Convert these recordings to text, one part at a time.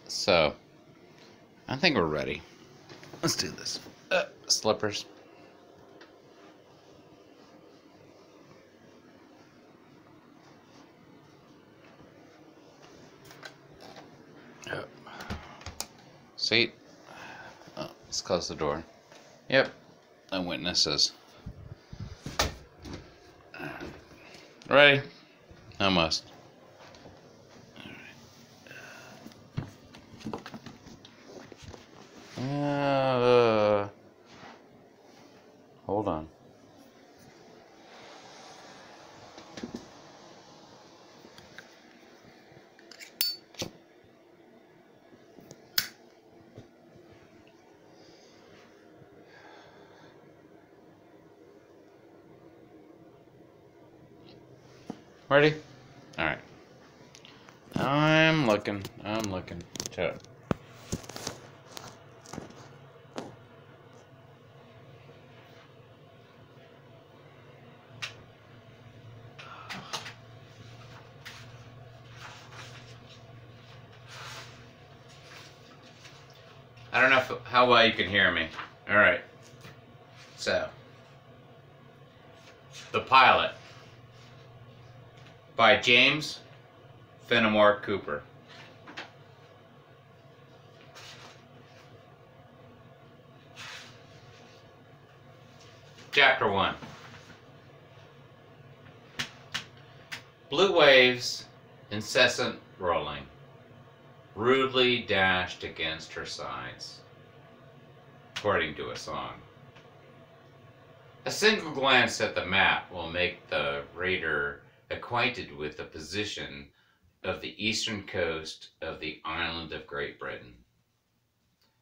So, I think we're ready. Let's do this. Slippers. Seat. Oh, let's close the door. Yep. No witnesses. Ready? Almost. Hold on. Ready? Alright. I'm looking. To it. I don't know how well you can hear me. Alright. So, The Pilot by James Fenimore Cooper. Chapter 1. Blue waves, incessant rolling, rudely dashed against her sides, according to a song. A single glance at the map will make the reader acquainted with the position of the eastern coast of the island of Great Britain,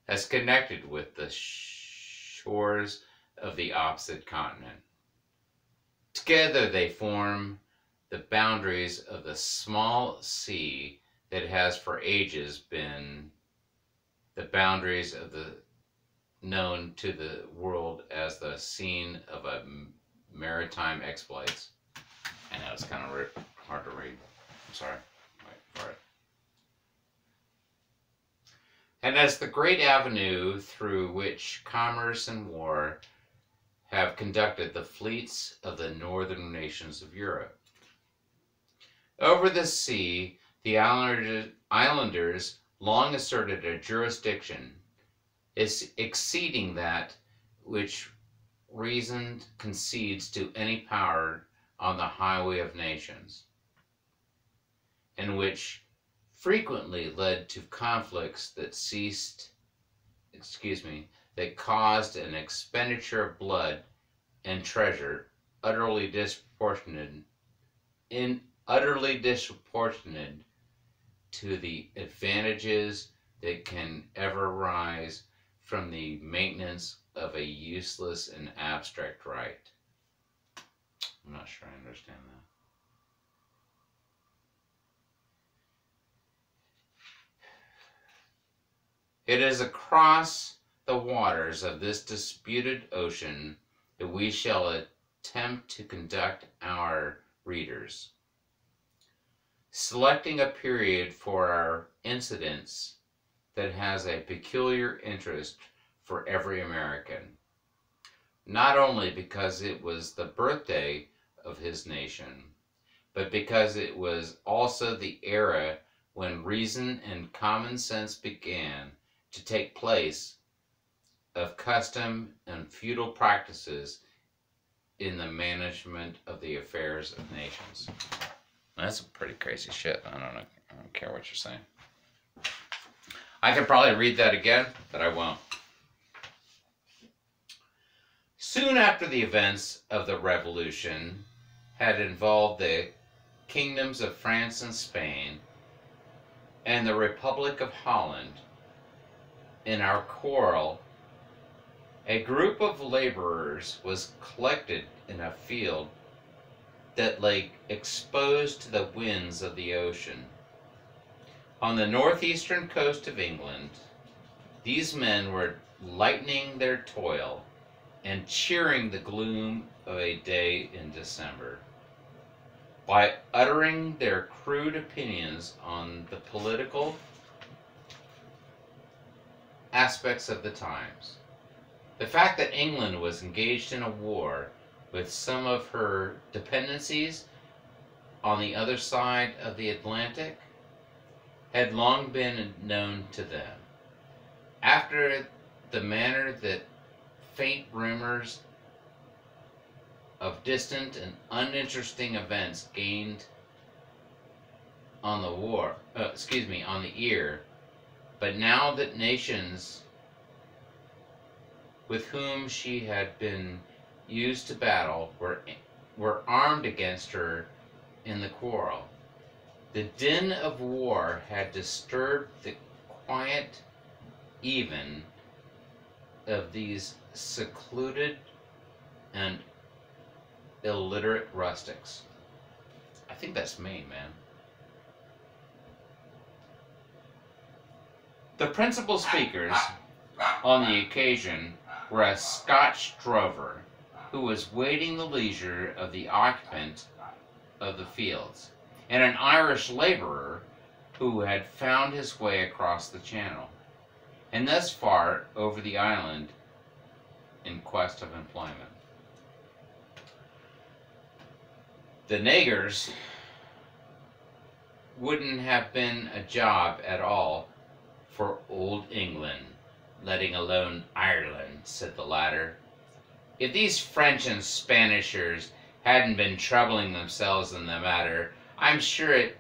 as connected with the shores of the opposite continent. Together they form the boundaries of the small sea that has for ages been the boundaries of the known to the world as the scene of a maritime exploits. I know it's kind of hard to read. I'm sorry. Wait for it. And as the great avenue through which commerce and war have conducted the fleets of the northern nations of Europe. Over the sea, the islanders long asserted a jurisdiction is exceeding that which reason concedes to any power on the highway of nations, and which frequently led to conflicts that that caused an expenditure of blood and treasure utterly disproportionate to the advantages that can ever rise from the maintenance of a useless and abstract right. I'm not sure I understand that. It is across the waters of this disputed ocean that we shall attempt to conduct our readers, selecting a period for our incidents that has a peculiar interest for every American, not only because it was the birthday of his nation, but because it was also the era when reason and common sense began to take place of custom and feudal practices in the management of the affairs of nations. That's pretty crazy shit. I don't care what you're saying. I could probably read that again, but I won't. Soon after the events of the Revolution had involved the kingdoms of France and Spain and the Republic of Holland in our quarrel, a group of laborers was collected in a field that lay exposed to the winds of the ocean. On the northeastern coast of England, these men were lightening their toil and cheering the gloom of a day in December by uttering their crude opinions on the political, aspects of the times. The fact that England was engaged in a war with some of her dependencies on the other side of the Atlantic had long been known to them. After the manner that faint rumors of distant and uninteresting events gained on the on the ear, but now that nations with whom she had been used to battle were armed against her in the quarrel. The din of war had disturbed the quiet even of these secluded and illiterate rustics. I think that's Maine, man. The principal speakers on the occasion were a Scotch drover who was waiting the leisure of the occupant of the fields, and an Irish laborer who had found his way across the channel, and thus far over the island in quest of employment. The niggers wouldn't have been a job at all for old England, letting alone Ireland, said the latter. If these French and Spanishers hadn't been troubling themselves in the matter, I'm sure it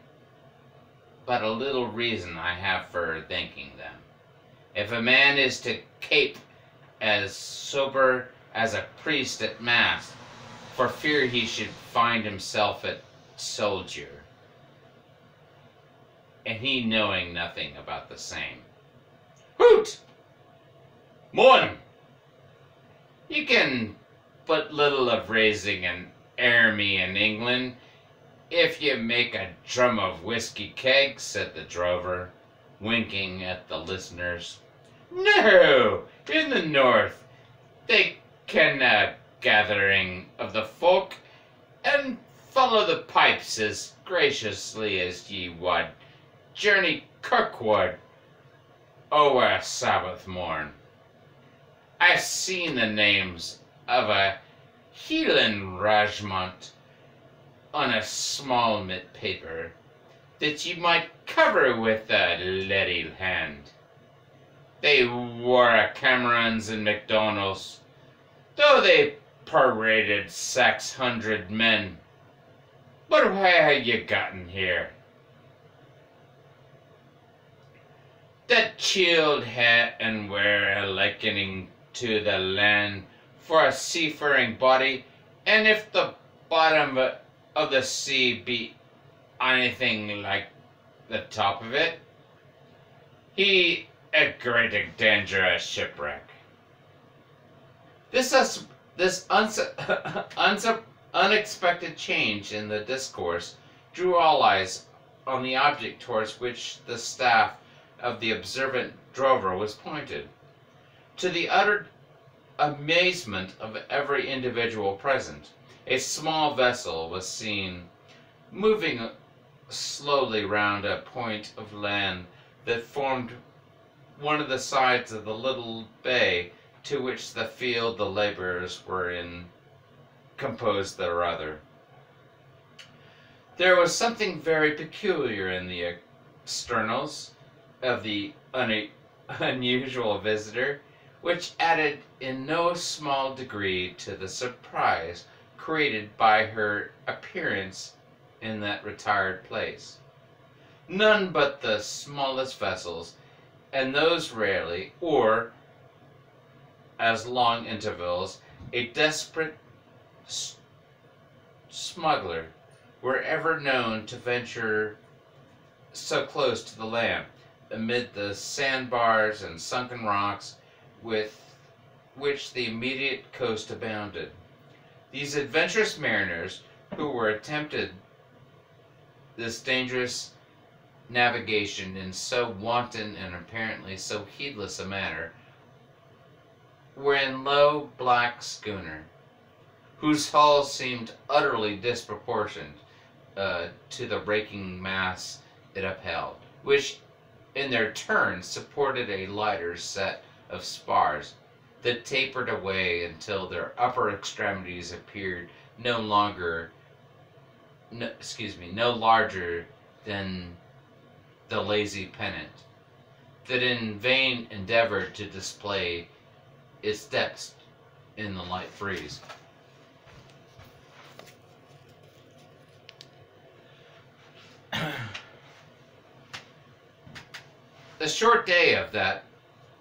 but a little reason I have for thanking them. If a man is to cape as sober as a priest at mass, for fear he should find himself a soldier, and he knowing nothing about the same. Hoot! Morning! You can but little of raising an army in England if you make a drum of whiskey keg, said the drover, winking at the listeners. No! In the north they ken a gathering of the folk and follow the pipes as graciously as ye would journey Kirkwood o'er a Sabbath morn. I've seen the names of a Hieland Rajmont on a small mit paper that ye might cover with a leady hand. They wore a Camerons and MacDonalds, though they paraded 600 men. But why have ye gotten here? That chield hat and wear a likening to the land for a seafaring body, and if the bottom of the sea be anything like the top of it, he a great danger of shipwreck. This unexpected change in the discourse drew all eyes on the object towards which the staff of the observant drover was pointed. To the utter amazement of every individual present, a small vessel was seen moving slowly round a point of land that formed one of the sides of the little bay to which the field the laborers were in composed their other. There was something very peculiar in the externals of the unusual visitor, which added in no small degree to the surprise created by her appearance in that retired place. None but the smallest vessels, and those rarely, or as long intervals, a desperate smuggler, were ever known to venture so close to the land, amid the sandbars and sunken rocks with which the immediate coast abounded. These adventurous mariners, who were attempted this dangerous navigation in so wanton and apparently so heedless a manner, were in low black schooner, whose hull seemed utterly disproportioned to the raking mass it upheld, which in their turn supported a lighter set of spars that tapered away until their upper extremities appeared no larger than the lazy pennant that in vain endeavored to display its depths in the light breeze. The short day of that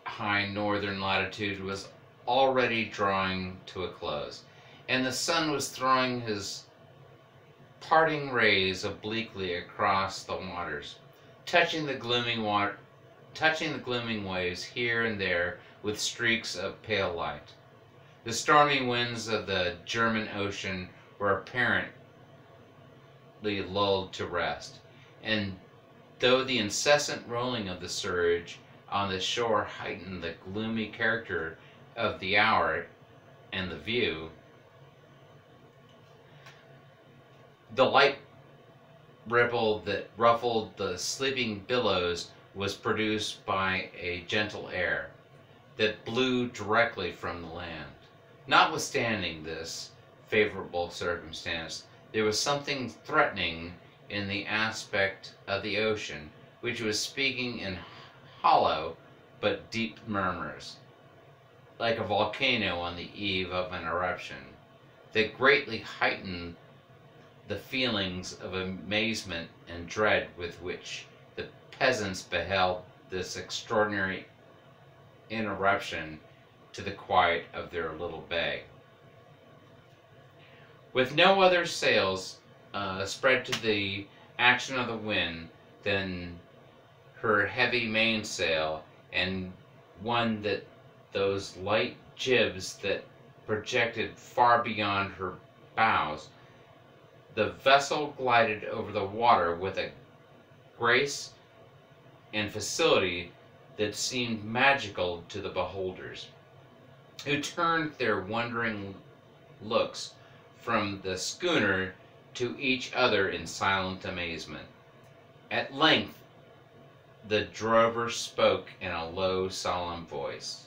high northern latitude was already drawing to a close, and the sun was throwing his parting rays obliquely across the waters, touching the glooming waves here and there with streaks of pale light. The stormy winds of the German Ocean were apparently lulled to rest, and though the incessant rolling of the surge on the shore heightened the gloomy character of the hour and the view, the light ripple that ruffled the sleeping billows was produced by a gentle air that blew directly from the land. Notwithstanding this favorable circumstance, there was something threatening in the aspect of the ocean, which was speaking in hollow but deep murmurs, like a volcano on the eve of an eruption, that greatly heightened the feelings of amazement and dread with which the peasants beheld this extraordinary interruption to the quiet of their little bay. With no other sails spread to the action of the wind than her heavy mainsail, and one that those light jibs that projected far beyond her bows, the vessel glided over the water with a grace and facility that seemed magical to the beholders, who turned their wondering looks from the schooner to each other in silent amazement. At length the drover spoke in a low, solemn voice.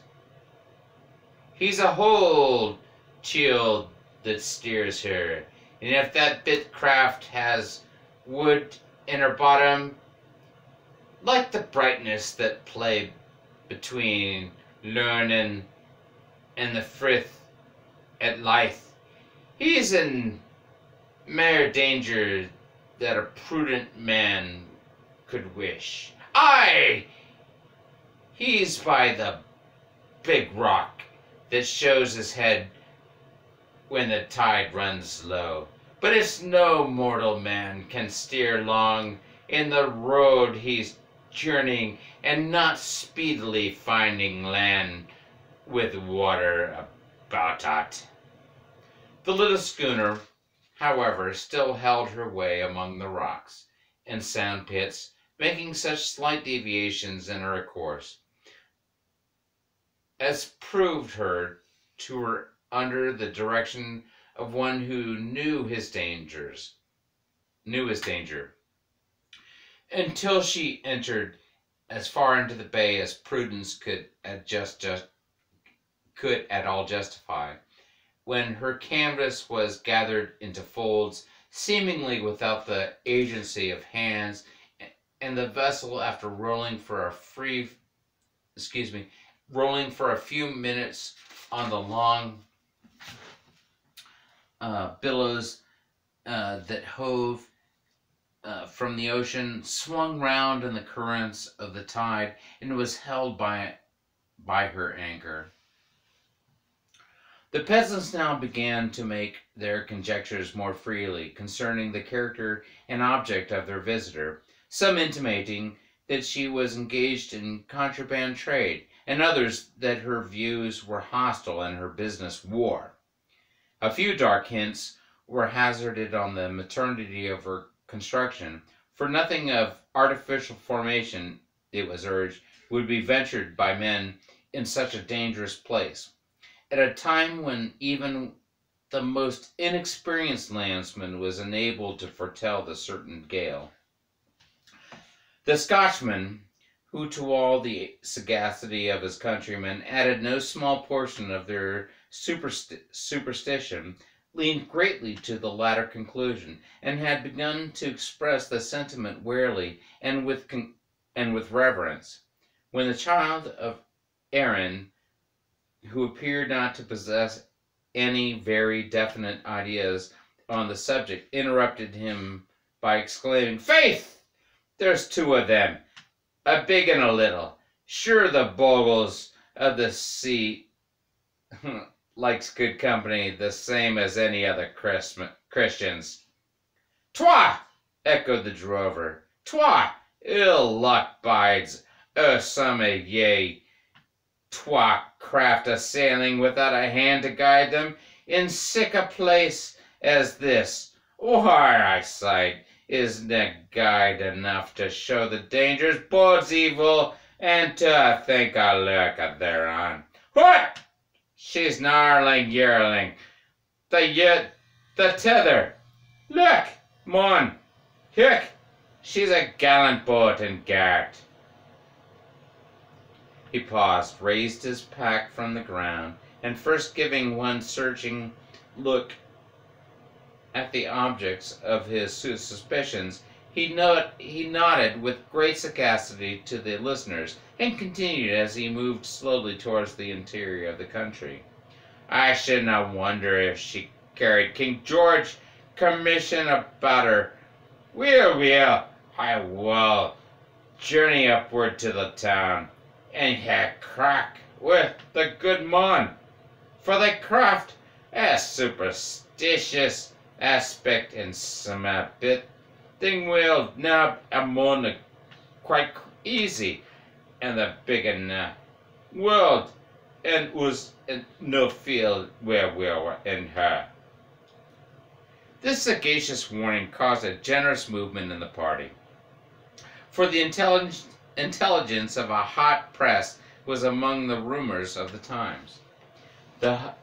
"He's a hold, chield, that steers her, and if that bit craft has wood in her bottom, like the brightness that play between Lurn and the Frith at Leith, he's in mair danger that a prudent man could wish. Aye! He's by the big rock that shows his head when the tide runs low. But it's no mortal man can steer long in the road he's journeying and not speedily finding land with water about it." The little schooner, however, still held her way among the rocks and sand pits, making such slight deviations in her course as proved her to her under the direction of one who knew his danger, until she entered as far into the bay as prudence could at all justify, when her canvas was gathered into folds, seemingly without the agency of hands, and the vessel, after rolling for a few minutes on the long billows that hove from the ocean, swung round in the currents of the tide, and was held by her anchor. The peasants now began to make their conjectures more freely concerning the character and object of their visitor, some intimating that she was engaged in contraband trade, and others that her views were hostile and her business war. A few dark hints were hazarded on the maternity of her construction, for nothing of artificial formation, it was urged, would be ventured by men in such a dangerous place, at a time when even the most inexperienced landsman was enabled to foretell the certain gale. The Scotchman, who to all the sagacity of his countrymen added no small portion of their superstition, leaned greatly to the latter conclusion, and had begun to express the sentiment warily and with reverence, when the child of Aaron, who appeared not to possess any very definite ideas on the subject, interrupted him by exclaiming, "Faith! There's two of them, a big and a little. Sure the bogles of the sea likes good company the same as any other Christians." "Twa!" echoed the drover. "Twa! Ill luck bides some of ye twa craft a sailing without a hand to guide them in sic a place as this. Our eyesight isna guide enough to show the dangers bodes evil and to think a look thereon. What? She's gnarling yearling. The tether. Look, mon. Hick, she's a gallant boat and gart." He paused, raised his pack from the ground, and first giving one searching look at the objects of his suspicions, he nodded with great sagacity to the listeners, and continued as he moved slowly towards the interior of the country. "I shouldna wonder if she carried King George commission about her. Weel, I will journey upward to the town, and hae crack with the good mon, for the craft a superstitious aspect and some bit thing will nab a mon quite easy, and the big world and us no feel where we're in her." This sagacious warning caused a generous movement in the party, for the intelligence of a hot press was among the rumors of the times. The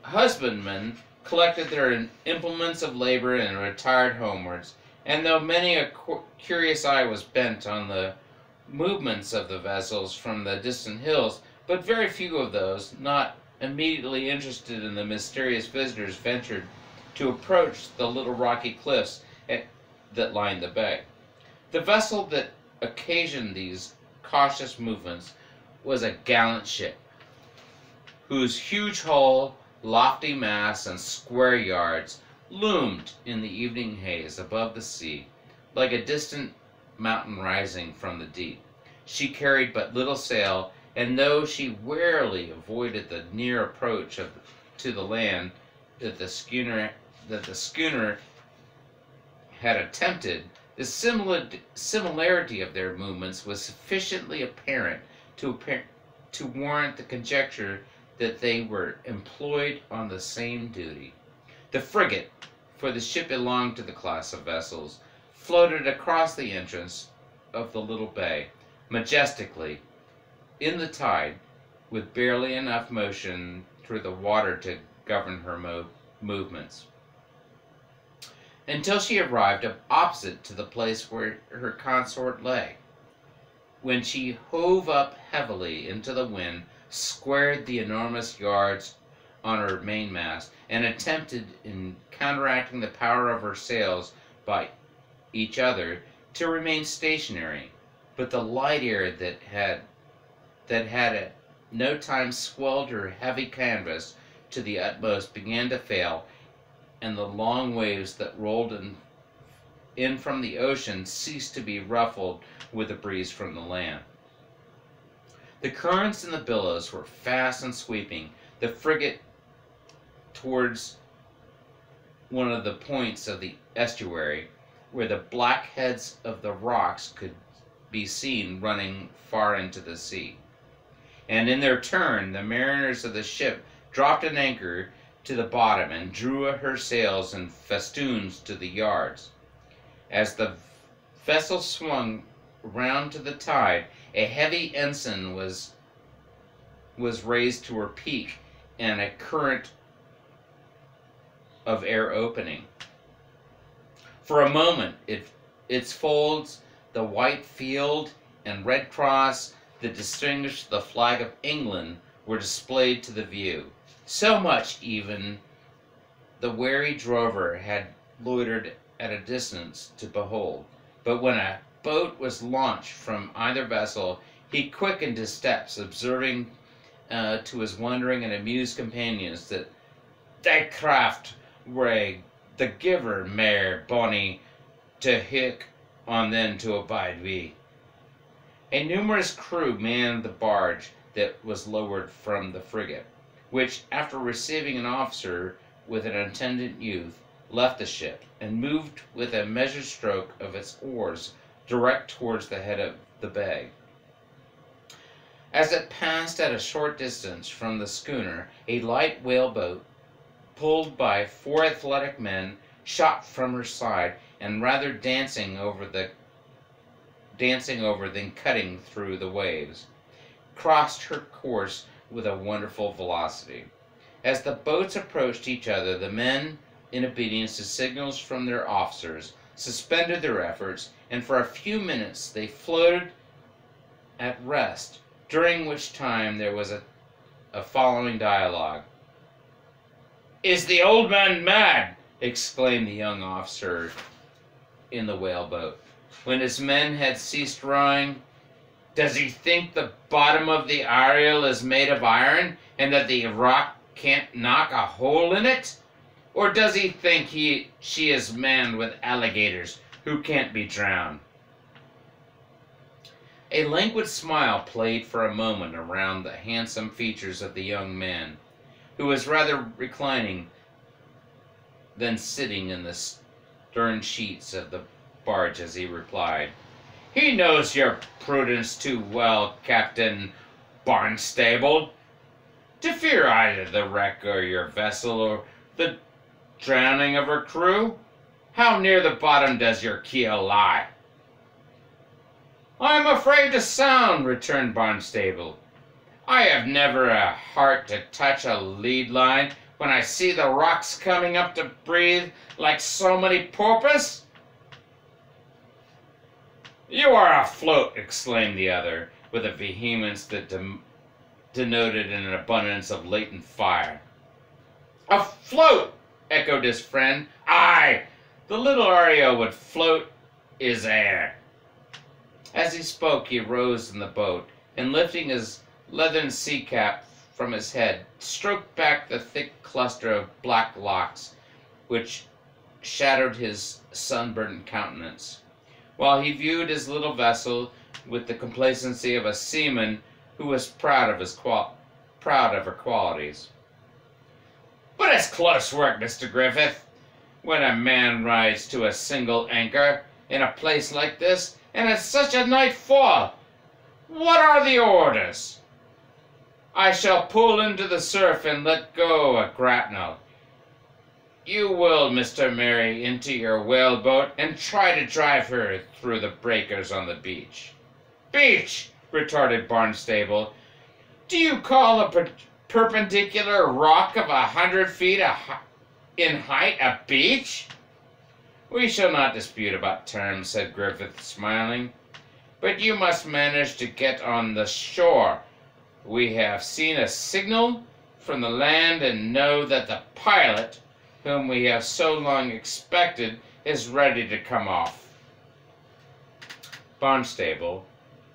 husbandmen collected their implements of labor and retired homewards, and though many a curious eye was bent on the movements of the vessels from the distant hills, but very few of those not immediately interested in the mysterious visitors ventured to approach the little rocky cliffs that lined the bay. The vessel that occasioned these cautious movements was a gallant ship, whose huge hull, lofty masts, and square yards loomed in the evening haze above the sea, like a distant mountain rising from the deep. She carried but little sail, and though she warily avoided the near approach to the land that the schooner had attempted, the similarity of their movements was sufficiently apparent to warrant the conjecture that they were employed on the same duty. The frigate, for the ship belonged to the class of vessels, floated across the entrance of the little bay, majestically, in the tide, with barely enough motion through the water to govern her movements, until she arrived opposite to the place where her consort lay, when she hove up heavily into the wind, squared the enormous yards on her mainmast, and attempted, in counteracting the power of her sails by each other, to remain stationary. But the light air that had at no time swelled her heavy canvas to the utmost began to fail, and the long waves that rolled in from the ocean ceased to be ruffled with the breeze from the land. The currents and the billows were fast and sweeping the frigate towards one of the points of the estuary, where the black heads of the rocks could be seen running far into the sea. And in their turn, the mariners of the ship dropped an anchor to the bottom and drew her sails in festoons to the yards. As the vessel swung round to the tide, a heavy ensign was raised to her peak, and a current of air opening. For a moment, its folds, the white field, and red cross that distinguished the flag of England were displayed to the view. So much even the wary drover had loitered at a distance to behold. But when a boat was launched from either vessel, he quickened his steps, observing to his wondering and amused companions that "thae craft were the giver mair bonny to hic on than to abide we." A numerous crew manned the barge that was lowered from the frigate, which, after receiving an officer with an attendant youth, left the ship, and moved with a measured stroke of its oars direct towards the head of the bay. As it passed at a short distance from the schooner, a light whaleboat, pulled by 4 athletic men, shot from her side, and rather dancing over than cutting through the waves, crossed her course with a wonderful velocity. As the boats approached each other, the men, in obedience to signals from their officers, suspended their efforts, and for a few minutes they floated at rest, during which time there was a following dialogue. "Is the old man mad?" exclaimed the young officer in the whaleboat, when his men had ceased rowing. "Does he think the bottom of the Ariel is made of iron, and that the rock can't knock a hole in it? Or does he think she is manned with alligators who can't be drowned?" A languid smile played for a moment around the handsome features of the young man, who was rather reclining than sitting in the stern sheets of the barge as he replied, "He knows your prudence too well, Captain Barnstable, to fear either the wreck of your vessel or the drowning of her crew. How near the bottom does your keel lie?" "I am afraid to sound," returned Barnstable. "I have never a heart to touch a lead line when I see the rocks coming up to breathe like so many porpoise." "You are afloat," exclaimed the other, with a vehemence that denoted an abundance of latent fire. "Afloat!" echoed his friend. "Aye, the little Ariel would float his air." As he spoke, he rose in the boat, and lifting his leathern sea cap from his head, stroked back the thick cluster of black locks which shadowed his sunburnt countenance, while he viewed his little vessel with the complacency of a seaman who was proud of her qualities. "But it's close work, Mr. Griffith, when a man rides to a single anchor in a place like this, and it's such a night fall. What are the orders?" "I shall pull into the surf and let go a grapnel. You will, Mr. Mary, into your whaleboat and try to drive her through the breakers on the beach." "Beach!" retorted Barnstable. "Do you call a perpendicular rock of 100 feet in height a beach?" "We shall not dispute about terms," said Griffith, smiling. "But you must manage to get on the shore. We have seen a signal from the land and know that the pilot, whom we have so long expected, is ready to come off." Barnstable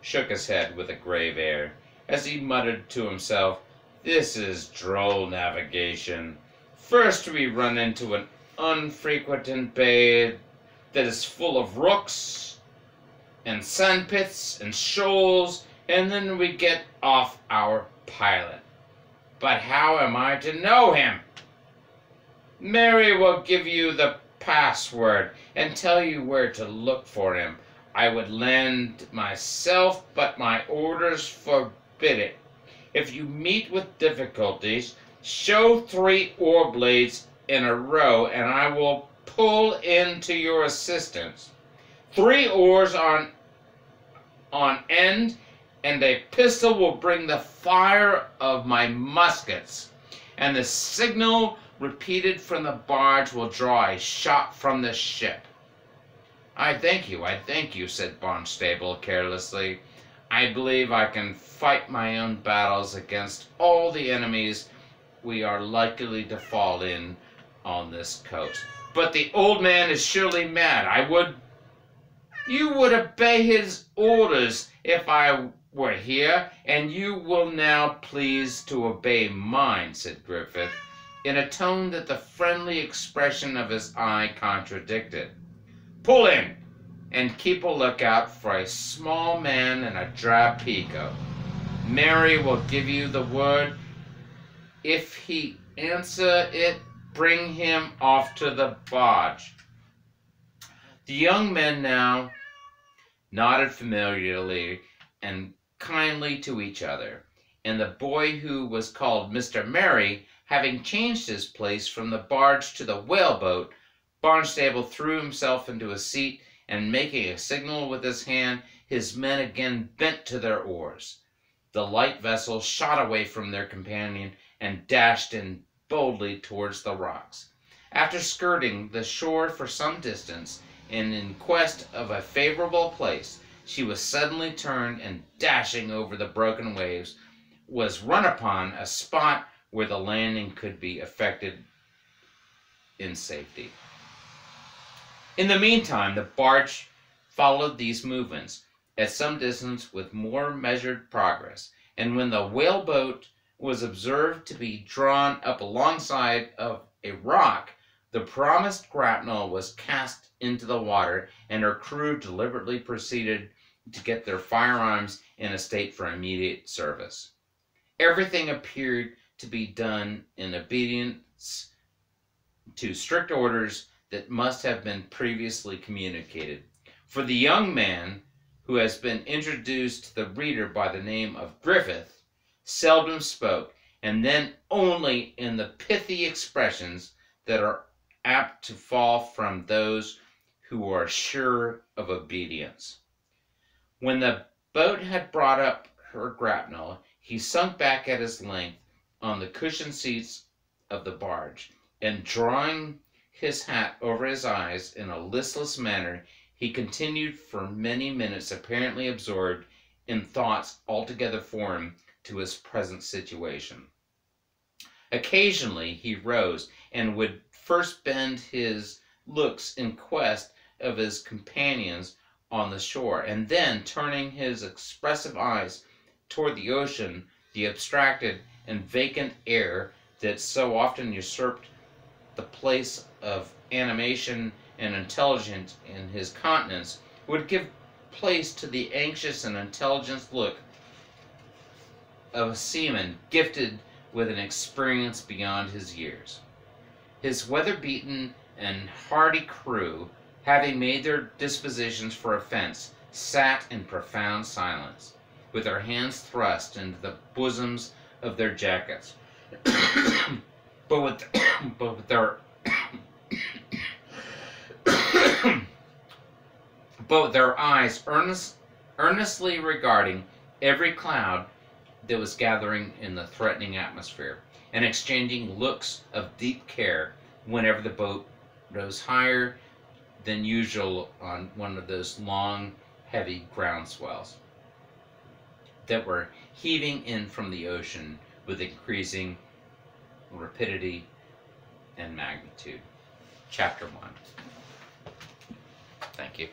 shook his head with a grave air, as he muttered to himself, "This is droll navigation. First we run into an unfrequented bay that is full of rooks and sandpits and shoals, and then we get off our pilot. But how am I to know him? Mary will give you the password and tell you where to look for him. I would land myself, but my orders forbid it. If you meet with difficulties, show 3 oar blades in a row, and I will pull in to your assistance. 3 oars on end, and a pistol will bring the fire of my muskets, and the signal repeated from the barge will draw a shot from the ship." I thank you," said Barnstable carelessly. I believe I can fight my own battles against all the enemies we are likely to fall in on this coast. But the old man is surely mad. You would obey his orders if I were here, and you will now please to obey mine, said Griffith, in a tone that the friendly expression of his eye contradicted. Pull in, and keep a lookout for a small man in a drab peacoat. Mary will give you the word. If he answer it, bring him off to the barge. The young men now nodded familiarly and kindly to each other, and the boy, who was called Mr. Merry, having changed his place from the barge to the whaleboat, Barnstable threw himself into a seat, and making a signal with his hand, his men again bent to their oars. The light vessel shot away from their companion and dashed in boldly towards the rocks. After skirting the shore for some distance, and in quest of a favorable place, she was suddenly turned, and dashing over the broken waves, was run upon a spot where the landing could be effected in safety. In the meantime, the barge followed these movements at some distance with more measured progress, and when the whaleboat was observed to be drawn up alongside of a rock, the promised grapnel was cast into the water, and her crew deliberately proceeded to get their firearms in a state for immediate service. Everything appeared to be done in obedience to strict orders that must have been previously communicated, for the young man, who has been introduced to the reader by the name of Griffith, seldom spoke, and then only in the pithy expressions that are apt to fall from those who are sure of obedience. When the boat had brought up her grapnel, he sunk back at his length on the cushioned seats of the barge, and drawing his hat over his eyes in a listless manner, he continued for many minutes apparently absorbed in thoughts altogether foreign to his present situation. Occasionally he rose, and would first bend his looks in quest of his companions on the shore, and then, turning his expressive eyes toward the ocean, the abstracted and vacant air that so often usurped the place of animation and intelligence in his countenance, would give place to the anxious and intelligent look of a seaman gifted with an experience beyond his years. His weather-beaten and hardy crew, having made their dispositions for offense, sat in profound silence, with their hands thrust into the bosoms of their jackets, but with their eyes earnestly regarding every cloud that was gathering in the threatening atmosphere, and exchanging looks of deep care whenever the boat rose higher than usual on one of those long, heavy ground swells that were heaving in from the ocean with increasing rapidity and magnitude. Chapter 1. Thank you.